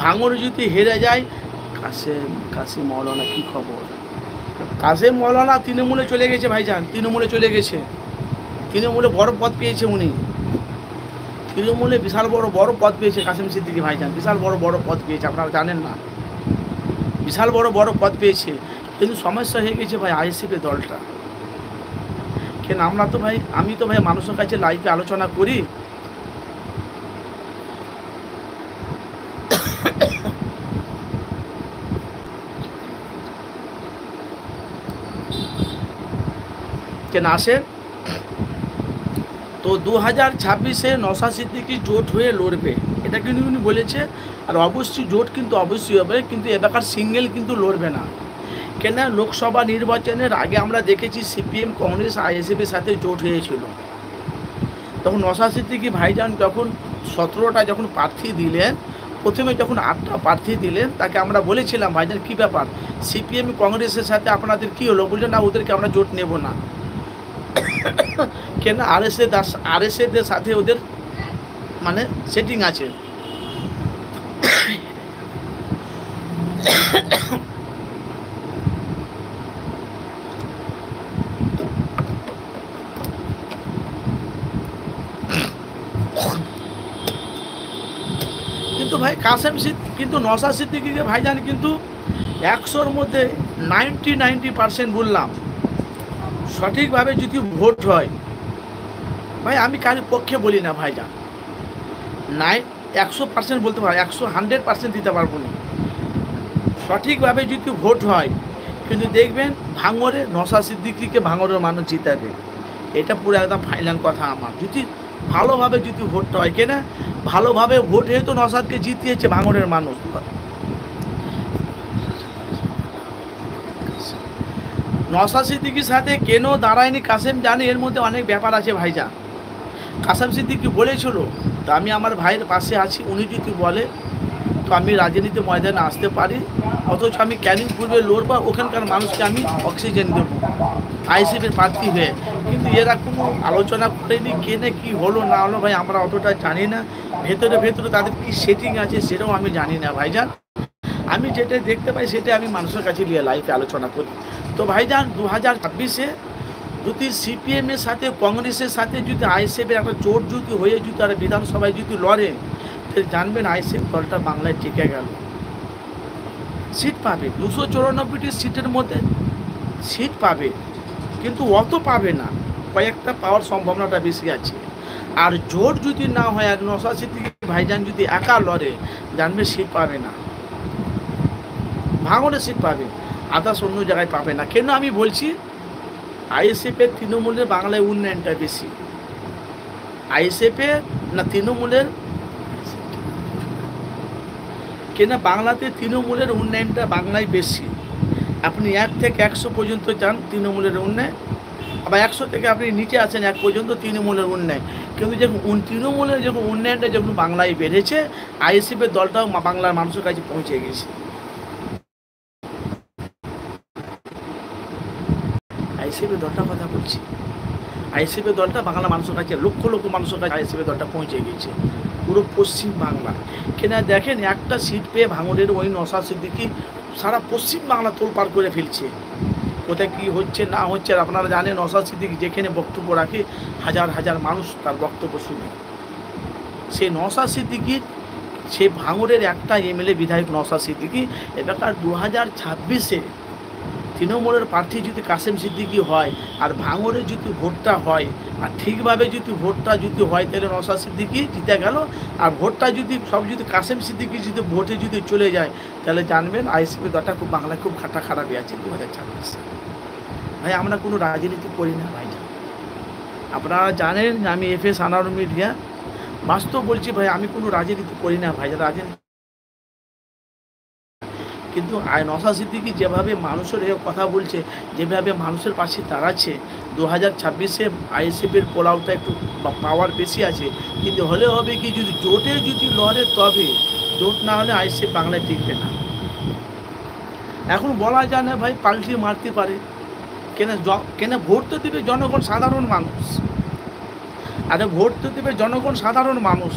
ভাঙড়ে যদি হেরে যায়, কাসেম মৌলানা কী খবর? কাসেম মৌলানা তৃণমূলে চলে গেছে ভাইজান, তৃণমূলে চলে গেছে, তৃণমূলে বড় পদ পেয়েছে উনি, তৃণমূলে বিশাল বড় পদ পেয়েছে কাসেম সিদ্দিকী ভাইজান, বিশাল বড় পদ পেয়েছে, আপনারা জানেন না, বিশাল বড় পদ পেয়েছে। কিন্তু সমস্যা হয়ে গেছে ভাই আইএসএফের দলটা। কেন আমরা তো ভাই, আমি তো ভাই মানুষের কাছে লাইভে আলোচনা করি, কেন আসেন তো 2026-এ নওশাদ সিদ্দিকী জোট হয়ে লড়বে, এটা কিন্তু উনি বলেছে। আর অবশ্যই জোট কিন্তু অবশ্যই হবে, কিন্তু এলাকার সিঙ্গেল কিন্তু লড়বে না। কেন লোকসভা নির্বাচনের আগে আমরা দেখেছি সিপিএম কংগ্রেস আইএসএফের সাথে জোট হয়েছিল, তখন নওশাদ সিদ্দিকী ভাইজান যখন 17টা যখন প্রার্থী দিলেন, প্রথমে যখন 8টা প্রার্থী দিলেন, তাকে আমরা বলেছিলাম ভাইজান কী ব্যাপার, সিপিএম কংগ্রেসের সাথে আপনাদের কী হলো? বললেন না, ওদেরকে আমরা জোট নেব না। কেন আরএসএসের সাথে ওদের মানে সেটিং আছে। কিন্তু ভাই কিন্তু নওশাদ সিদ্দিকীকে ভাইজান কিন্তু 100-র মধ্যে 90% বললাম, সঠিকভাবে যদি ভোট হয় ভাই, আমি কারোর পক্ষে বলি না ভাইজান, 100% বলতে পারবো, 100% দিতে পারবো না। সঠিকভাবে যদি ভোট হয়, কিন্তু দেখবেন ভাঙড়ে নওশাদ সিদ্দিকীকে ভাঙড়ের মানুষ জিতাবে, এটা পুরো একদম ফাইনাল কথা আমার। যদি ভালোভাবে যদি ভোটটা হয়, কেনা ভালোভাবে ভোট হয়ে তো নওশাদকে জিতিয়েছে ভাঙড়ের মানুষ। নওশাদ সিদ্দিকীর সাথে কেন দাঁড়ায়নি কাসেম জানে, এর মধ্যে অনেক ব্যাপার আছে ভাইজান। কাসেম সিদ্দিকী বলেছিল, তো আমি আমার ভাইয়ের পাশে আছি, উনি যদি বলে তো আমি রাজনীতি ময়দানে আসতে পারি, অথচ আমি ক্যানিং পূর্বে লড়বো, ওখানকার মানুষকে আমি অক্সিজেন দেবো আইএসএফের প্রার্থী হয়ে। কিন্তু এরা কোনো আলোচনা করেনি, কেনে কি হলো না হলো ভাই আমরা অতটা জানি না, ভেতরে তাদের কি সেটিং আছে সেটাও আমি জানি না ভাইজান। আমি যেটা দেখতে পাই সেটা আমি মানুষের কাছে নিয়ে লাইভে আলোচনা করি। তো ভাইজান 2026-এ যদি সিপিএমের সাথে কংগ্রেসের সাথে যদি আইএসএফের একটা জোট যদি হয়ে যদি তারা বিধানসভায় যদি লড়ে, তাহলে জানবেন আইএসএফ দলটা বাংলায় টিকে গেল, সিট পাবে, 294টি সিটের মধ্যে সিট পাবে, কিন্তু অত পাবে না, কয়েকটা পাওয়ার সম্ভাবনাটা বেশি আছে। আর জোট যদি না হয়, আর নওশাদ সিদ্দিকী ভাইজান যদি একা লড়ে, জানবে সিট পাবে না, ভাঙড়ে সিট পাবে, আদার্স অন্য জায়গায় পাবে না। কেন আমি বলছি, আইএসএফের তৃণমূলের বাংলায় উন্নয়নটা বেশি, আইএসএফের না তৃণমূলের, কেন বাংলাতে তৃণমূলের উন্নয়নটা বাংলায় বেশি। আপনি 1 থেকে 100 পর্যন্ত যান তৃণমূলের উন্নয়ন, আবার 100 থেকে আপনি নিচে আসেন 1 পর্যন্ত তৃণমূলের উন্নয়ন। কিন্তু যখন তৃণমূলের যখন উন্নয়নটা যখন বাংলায় বেড়েছে, আইএসএফের দলটাও বাংলার মানুষের কাছে পৌঁছে গেছে। আইএসএফের দলটার কথা বলছি, আইএসএফের দলটা বাংলা মানুষের কাছে লক্ষ মানুষের কাছে আইএসএফের দলটা পৌঁছে গেছে পুরো পশ্চিম বাংলা। কেন দেখেন, একটা সিট পেয়ে ভাঙড়ের ওই নওশাদ সিদ্দিকী সারা পশ্চিম বাংলা তোলপাড় করে ফেলছে, কোথায় কী হচ্ছে না হচ্ছে। আর আপনারা জানেন নওশাদ সিদ্দিকী যেখানে বক্তব্য রাখে, হাজার মানুষ তার বক্তব্য শুনে। সেই নওশাদ সিদ্দিকী, সে ভাঙড়ের একটা এমএলএ বিধায়ক নওশাদ সিদ্দিকী, এবার 2026-এ তৃণমূলের প্রার্থী যদি কাসেম সিদ্দিকী হয়, আর ভাঙড়ে যদি ভোটটা হয়, আর ঠিকভাবে যদি ভোটটা যদি হয়, তাহলে নওশাদ সিদ্দিকী জিতে গেল। আর ভোটটা যদি যদি কাসেম সিদ্দিকী যদি ভোটে যদি চলে যায়, তাহলে জানবেন আইএসএফের দলটা খুব বাংলায় খুব খারাপই আছে 2026 ভাই। আমরা কোনো রাজনীতি করি না ভাই, আপনারা জানেন আমি এফএস আনার মিডিয়া, বাস্তব বলছি ভাই, আমি কোনো রাজনীতি করি না ভাই, রাজনীতি। কিন্তু নওশাদ সিদ্দিকী যেভাবে মানুষের কথা বলছে, যেভাবে মানুষের পাশে দাঁড়াচ্ছে, 2026-এ আইএসএফের পোলাওটা একটু পাওয়ার বেশি আছে। কিন্তু হলে হবে কি, যদি জোটে যদি লড়ে তবে, জোট না হলে আইএসএফ বাংলায় টিকবে না। এখন বলা যায় না ভাই, পাল্টি মারতে পারে, কেন ভোট তো দেবে জনগণ সাধারণ মানুষ, আরে ভোট তো দেবে জনগণ সাধারণ মানুষ।